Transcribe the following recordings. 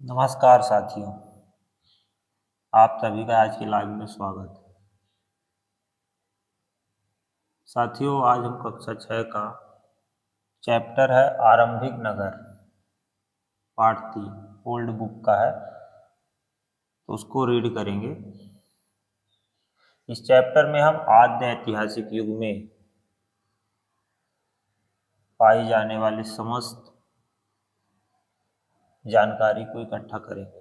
नमस्कार साथियों, आप सभी का आज की लाइव में स्वागत है। साथियों, आज हम कक्षा 6 का चैप्टर है आरंभिक नगर, पार्ट 3 ओल्ड बुक का है, तो उसको रीड करेंगे। इस चैप्टर में हम आद्य ऐतिहासिक युग में पाई जाने वाली समस्त जानकारी को इकट्ठा करेंगे।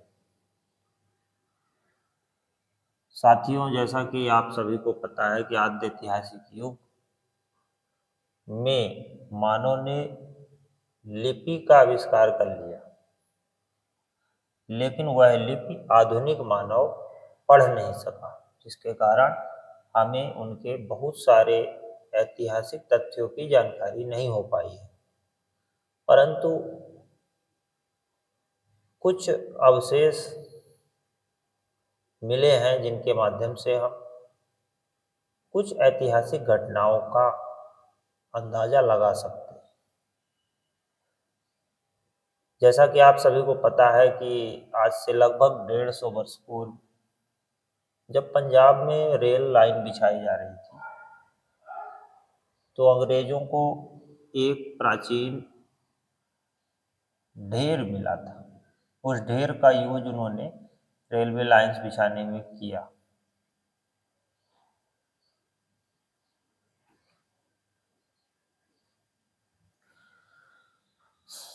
साथियों, जैसा कि आप सभी को पता है कि आद्य ऐतिहासिक युग में मानव ने लिपि का आविष्कार कर लिया, लेकिन वह लिपि आधुनिक मानव पढ़ नहीं सका, जिसके कारण हमें उनके बहुत सारे ऐतिहासिक तथ्यों की जानकारी नहीं हो पाई है। परंतु कुछ अवशेष मिले हैं जिनके माध्यम से हम कुछ ऐतिहासिक घटनाओं का अंदाजा लगा सकते हैं। जैसा कि आप सभी को पता है कि आज से लगभग 150 वर्ष पूर्व जब पंजाब में रेल लाइन बिछाई जा रही थी, तो अंग्रेजों को एक प्राचीन ढेर मिला था। उस ढेर का यूज उन्होंने रेलवे लाइंस बिछाने में किया।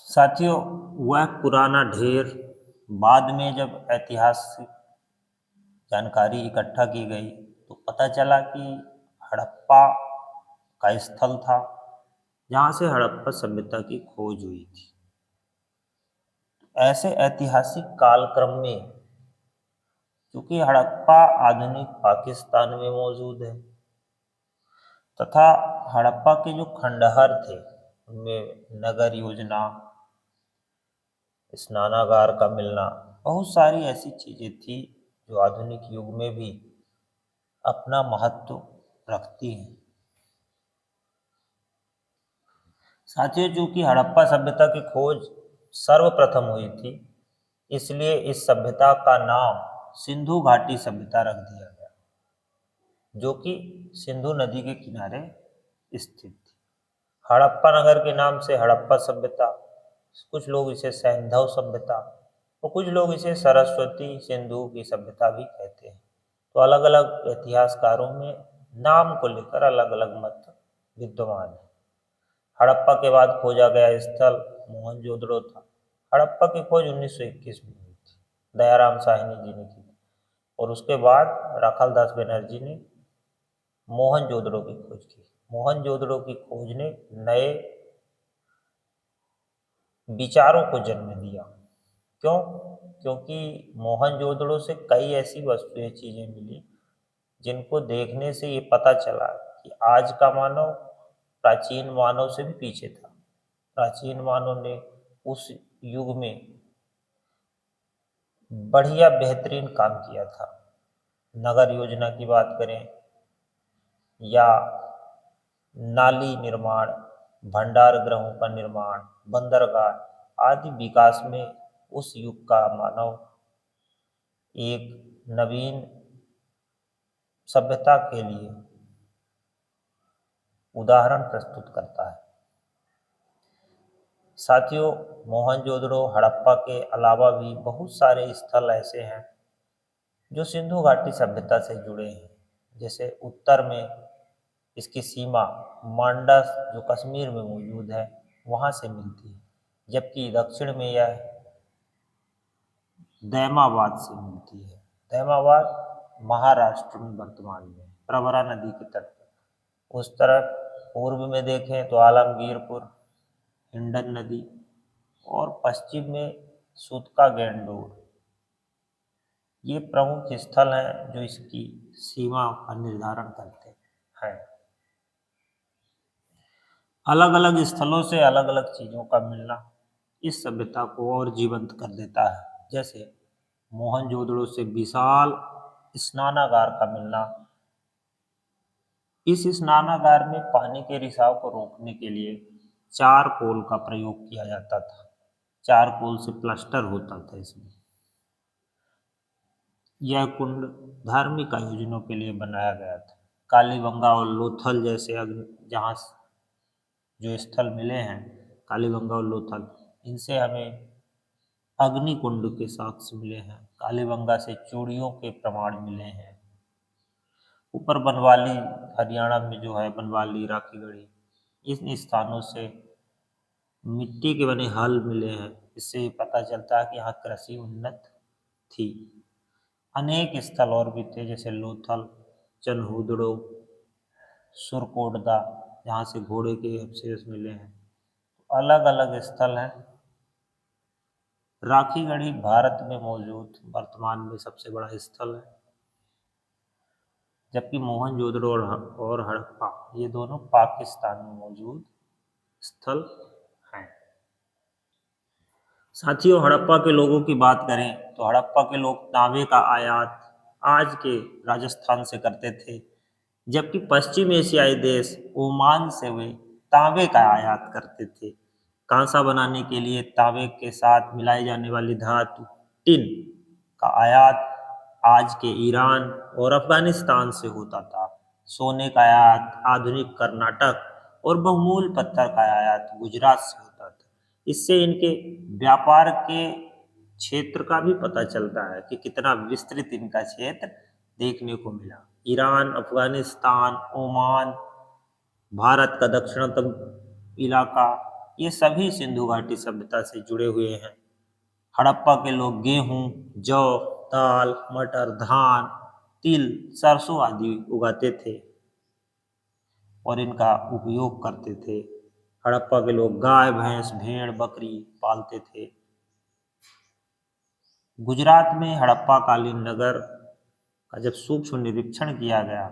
साथियों, वह पुराना ढेर बाद में जब ऐतिहासिक जानकारी इकट्ठा की गई तो पता चला कि हड़प्पा का स्थल था, जहाँ से हड़प्पा सभ्यता की खोज हुई थी। ऐसे ऐतिहासिक कालक्रम में क्योंकि हड़प्पा आधुनिक पाकिस्तान में मौजूद है तथा हड़प्पा के जो खंडहर थे उनमें नगर योजना, स्नानागार का मिलना, बहुत सारी ऐसी चीजें थी जो आधुनिक युग में भी अपना महत्व रखती हैं। साथियों, चूंकि हड़प्पा सभ्यता की खोज सर्वप्रथम हुई थी, इसलिए इस सभ्यता का नाम सिंधु घाटी सभ्यता रख दिया गया, जो कि सिंधु नदी के किनारे स्थित थी। हड़प्पा नगर के नाम से हड़प्पा सभ्यता, कुछ लोग इसे सैंधव सभ्यता और कुछ लोग इसे सरस्वती सिंधु की सभ्यता भी कहते हैं। तो अलग अलग इतिहासकारों में नाम को लेकर अलग अलग मत विद्यमान है। हड़प्पा के बाद खोजा गया स्थल मोहनजोदड़ो था। हड़प्पा की खोज 1921 में हुई थी, दयाराम साहनी जी ने की थी, और उसके बाद राखाल दास बनर्जी ने मोहनजोदड़ो की खोज की। मोहनजोदड़ो की खोज ने नए विचारों को जन्म दिया। क्यों? क्योंकि मोहनजोदड़ो से कई ऐसी वस्तुएं, चीजें मिली जिनको देखने से ये पता चला कि आज का मानव प्राचीन मानव से भी पीछे था। प्राचीन मानव ने उस युग में बढ़िया बेहतरीन काम किया था। नगर योजना की बात करें या नाली निर्माण, भंडार गृहों का निर्माण, बंदरगाह आदि विकास में उस युग का मानव एक नवीन सभ्यता के लिए उदाहरण प्रस्तुत करता है। साथियों, मोहनजोदड़ो हड़प्पा के अलावा भी बहुत सारे स्थल ऐसे हैं जो सिंधु घाटी सभ्यता से जुड़े हैं। जैसे उत्तर में इसकी सीमा मांडस, जो कश्मीर में मौजूद है, वहाँ से मिलती है, जबकि दक्षिण में यह दैमाबाद से मिलती है। दैमाबाद महाराष्ट्र में वर्तमान में प्रवरा नदी के तट पर। उस तरफ पूर्व में देखें तो आलमगीरपुर, हिंडन नदी, और पश्चिम में सूतका गैंडोर, ये प्रमुख स्थल हैं जो इसकी सीमा का निर्धारण करते हैं। अलग अलग स्थलों से अलग अलग चीज़ों का मिलना इस सभ्यता को और जीवंत कर देता है। जैसे मोहनजोदड़ो से विशाल स्नानागार का मिलना। इस स्नानागार में पानी के रिसाव को रोकने के लिए चारकोल का प्रयोग किया जाता था। चारकोल से प्लास्टर होता था इसमें। यह कुंड धार्मिक आयोजनों के लिए बनाया गया था। कालीबंगा और लोथल जैसे जहाँ जो स्थल मिले हैं, कालीबंगा और लोथल, इनसे हमें अग्नि कुंड के साक्ष्य मिले हैं। कालीबंगा से चूड़ियों के प्रमाण मिले हैं। ऊपर बनवाली, हरियाणा में जो है बनवाली, राखीगढ़ी, इन स्थानों से मिट्टी के बने हल मिले हैं। इससे पता चलता है कि यहाँ कृषि उन्नत थी। अनेक स्थल और भी थे, जैसे लोथल, चनहुदड़ो, सुरकोटदा, जहाँ से घोड़े के अवशेष मिले हैं। अलग अलग स्थल हैं। राखीगढ़ी भारत में मौजूद वर्तमान में सबसे बड़ा स्थल है, जबकि मोहनजोदड़ो और हड़प्पा ये दोनों पाकिस्तान में मौजूद स्थल हैं। साथियों, हड़प्पा के लोगों की बात करें तो हड़प्पा के लोग तांबे का आयात आज के राजस्थान से करते थे, जबकि पश्चिम एशियाई देश ओमान से वे तांबे का आयात करते थे। कांसा बनाने के लिए तांबे के साथ मिलाई जाने वाली धातु टिन का आयात आज के ईरान और अफगानिस्तान से होता था। सोने का आयात आधुनिक कर्नाटक और बहुमूल्य पत्थर का आयात गुजरात से होता था। इससे इनके व्यापार के क्षेत्र का भी पता चलता है कि कितना विस्तृत इनका क्षेत्र देखने को मिला। ईरान, अफगानिस्तान, ओमान, भारत का दक्षिणतम इलाका, ये सभी सिंधु घाटी सभ्यता से जुड़े हुए हैं। हड़प्पा के लोग गेहूं, जौ, दाल, मटर, धान, तिल, सरसों आदि उगाते थे और इनका उपयोग करते थे। हड़प्पा के लोग गाय, भैंस, भेड़, बकरी पालते थे। गुजरात में हड़प्पा कालीन नगर का जब सूक्ष्म निरीक्षण किया गया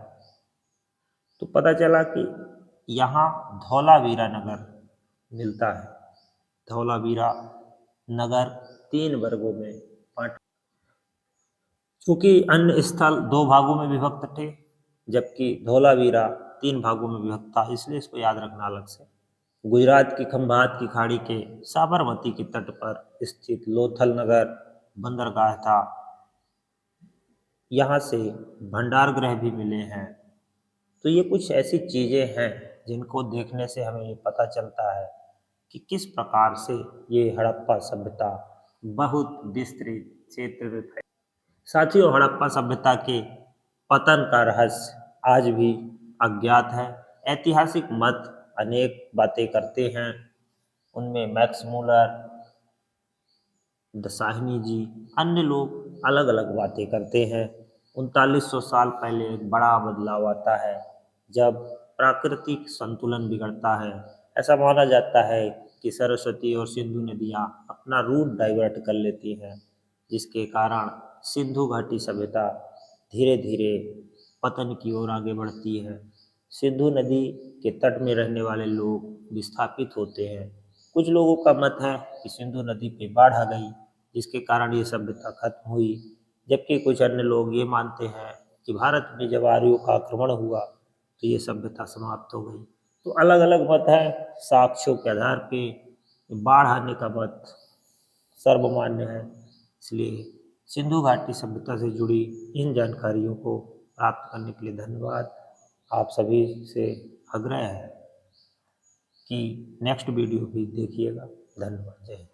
तो पता चला कि यहाँ धौलावीरा नगर मिलता है। धौलावीरा नगर 3 वर्गों में बांटा। चूंकि अन्य स्थल 2 भागों में विभक्त थे, जबकि धौलावीरा 3 भागों में विभक्त था, इसलिए इसको याद रखना अलग से। गुजरात की खंभात की खाड़ी के साबरमती के तट पर स्थित लोथल नगर बंदरगाह था। यहाँ से भंडार गृह भी मिले हैं। तो ये कुछ ऐसी चीज़ें हैं जिनको देखने से हमें ये पता चलता है कि किस प्रकार से ये हड़प्पा सभ्यता बहुत विस्तृत क्षेत्र में फैली। साथियों, हड़प्पा सभ्यता के पतन का रहस्य आज भी अज्ञात है। ऐतिहासिक मत अनेक बातें करते हैं, उनमें मैक्स मूलर, दसाहनी जी, अन्य लोग अलग अलग बातें करते हैं। 3900 साल पहले एक बड़ा बदलाव आता है, जब प्राकृतिक संतुलन बिगड़ता है। ऐसा माना जाता है कि सरस्वती और सिंधु नदियाँ अपना रूट डाइवर्ट कर लेती हैं, जिसके कारण सिंधु घाटी सभ्यता धीरे धीरे पतन की ओर आगे बढ़ती है। सिंधु नदी के तट में रहने वाले लोग विस्थापित होते हैं। कुछ लोगों का मत है कि सिंधु नदी पे बाढ़ आ गई, जिसके कारण ये सभ्यता खत्म हुई, जबकि कुछ अन्य लोग ये मानते हैं कि भारत में जब आर्यों का आक्रमण हुआ तो ये सभ्यता समाप्त हो गई। तो अलग अलग मत है। साक्ष्यों के आधार पे बाढ़ आने का मत सर्वमान्य है। इसलिए सिंधु घाटी सभ्यता से जुड़ी इन जानकारियों को प्राप्त करने के लिए धन्यवाद। आप सभी से आग्रह है कि नेक्स्ट वीडियो भी देखिएगा। धन्यवाद। जय हिंद।